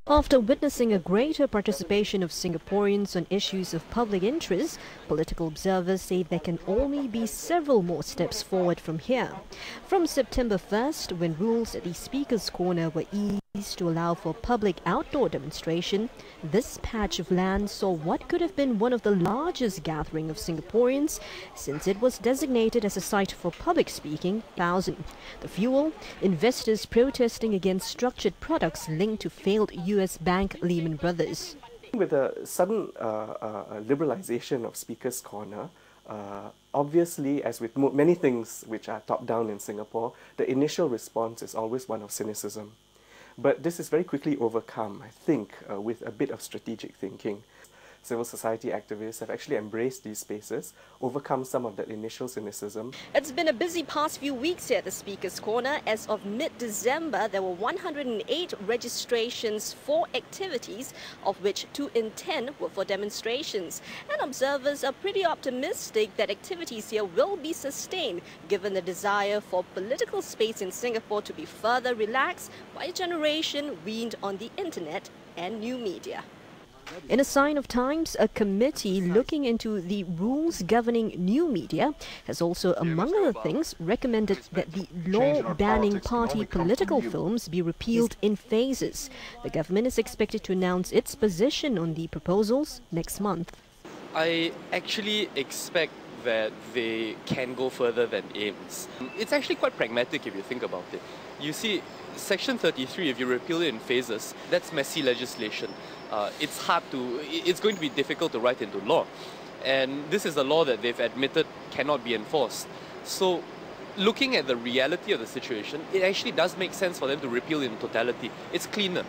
After witnessing a greater participation of Singaporeans on issues of public interest, political observers say there can only be several more steps forward from here. From September 1st, when rules at the Speaker's Corner were eased to allow for public outdoor demonstration, this patch of land saw what could have been one of the largest gathering of Singaporeans since it was designated as a site for public speaking, 1,000. The fuel, investors protesting against structured products linked to failed US bank Lehman Brothers. With the sudden liberalization of Speaker's Corner, obviously, as with many things which are top-down in Singapore, the initial response is always one of cynicism. But this is very quickly overcome, I think, with a bit of strategic thinking. Civil society activists have actually embraced these spaces, overcome some of that initial cynicism. It's been a busy past few weeks here at the Speaker's Corner. As of mid-December, there were 108 registrations for activities, of which 2 in 10 were for demonstrations. And observers are pretty optimistic that activities here will be sustained, given the desire for political space in Singapore to be further relaxed by a generation weaned on the internet and new media. In a sign of times, a committee looking into the rules governing new media has also, among other things, recommended that the law banning party political films be repealed in phases. The government is expected to announce its position on the proposals next month. I actually expect that they can go further than aims. It's actually quite pragmatic if you think about it. You see, Section 33, if you repeal it in phases, that's messy legislation. It's going to be difficult to write into law. And this is a law that they've admitted cannot be enforced. So, looking at the reality of the situation, it actually does make sense for them to repeal it in totality. It's cleaner.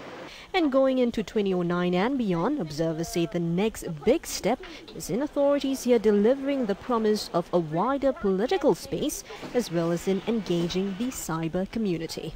And going into 2009 and beyond, observers say the next big step is in authorities here delivering the promise of a wider political space, as well as in engaging the cyber community.